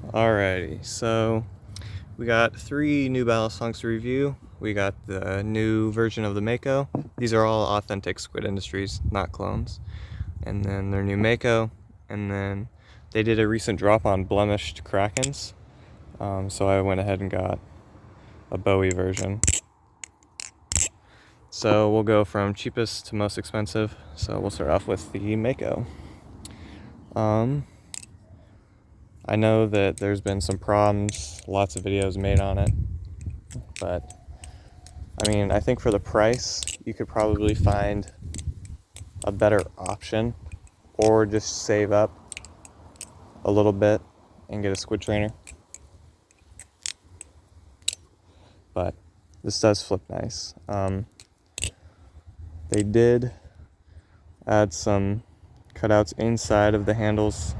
Alrighty, so we got 3 new Balisongs to review. We got the new version of the Mako. These are all authentic Squid Industries, not clones. And then their new Mako. And then they did a recent drop on blemished Krakens. So I went ahead and got a Bowie version. So we'll go from cheapest to most expensive. So we'll start off with the Mako. I know that there's been some problems, lots of videos made on it, but I mean, I think for the price, you could probably find a better option, or just save up a little bit and get a squid trainer. But this does flip nice. They did add some cutouts inside of the handles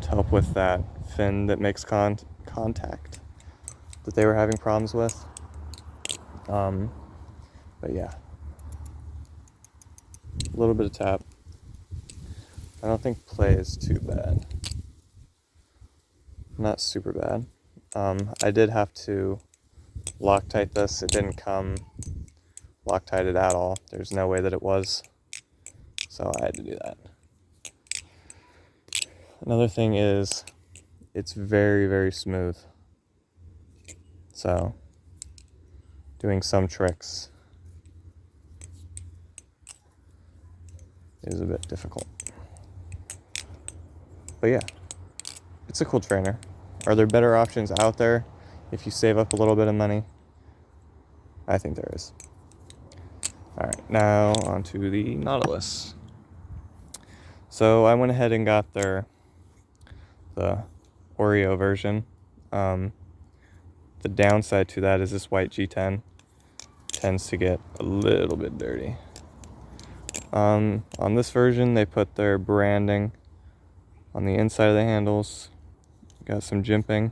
to help with that fin that makes contact that they were having problems with. But yeah, a little bit of tap. I don't think play is too bad. Not super bad. I did have to Loctite this. It didn't come Loctited at all. There's no way that it was. So I had to do that. Another thing is it's very, very smooth. So doing some tricks is a bit difficult. But yeah, it's a cool trainer. Are there better options out there if you save up a little bit of money? I think there is. Alright, now on to the Nautilus. So I went ahead and got the Oreo version. The downside to that is this white G10 tends to get a little bit dirty. On this version, they put their branding on the inside of the handles. Got some jimping,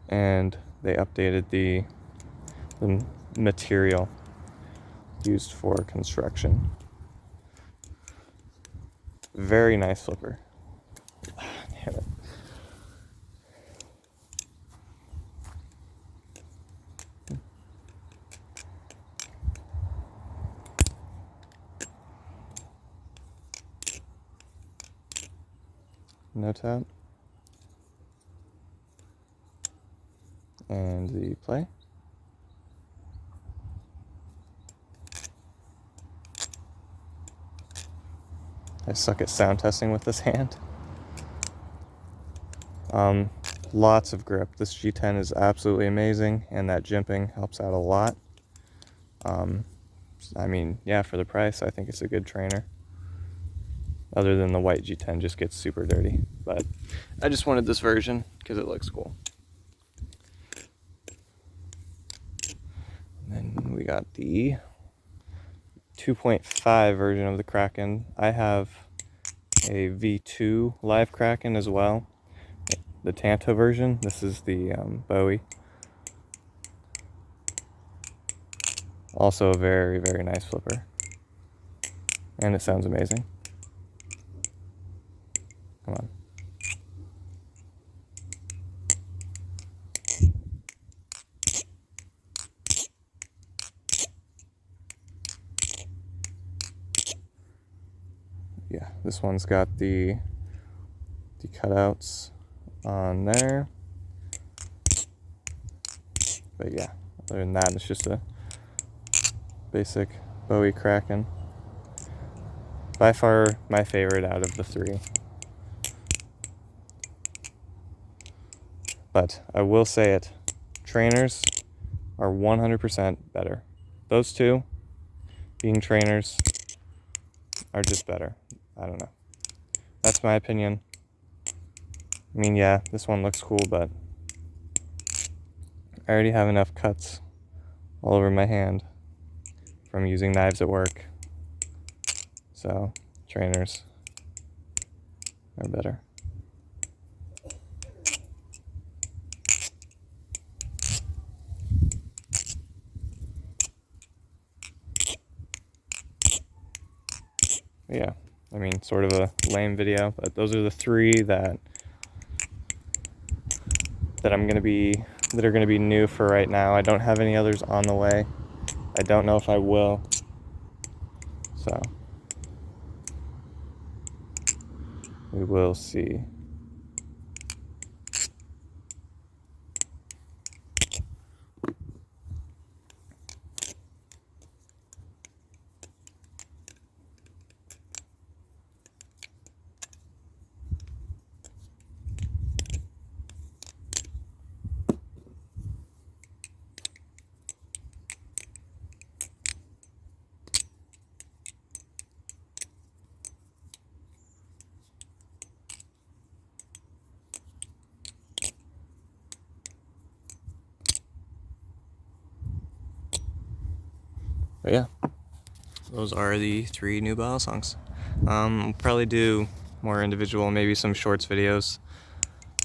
and they updated the material used for construction. Very nice flipper. Damn it. No tap. And the play. I suck at sound testing with this hand. Lots of grip. This G10 is absolutely amazing, and that jimping helps out a lot. I mean, yeah, for the price, I think it's a good trainer. Other than the white G10 just gets super dirty. But I just wanted this version because it looks cool. And then we got the 2.5 version of the Kraken. I have a V2 live Kraken as well. The Tanto version. This is the Bowie. Also a very, very nice flipper. And it sounds amazing. Come on. Yeah, this one's got the cutouts on there. But yeah, other than that, it's just a basic Bowie Kraken. By far my favorite out of the 3. But I will say it, trainers are 100% better. Those two, being trainers, are just better. I don't know. That's my opinion. I mean, yeah, this one looks cool, but I already have enough cuts all over my hand from using knives at work. So, trainers are better. Yeah, I mean, sort of a lame video, but those are the 3 that that are gonna be new for right now. I don't have any others on the way. I don't know if I will. So we will see. But yeah, those are the 3 new Balisongs. I'll probably do more individual, maybe some shorts videos,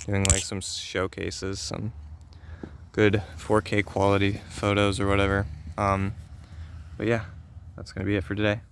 doing like some showcases, some good 4K quality photos or whatever. But yeah, that's gonna be it for today.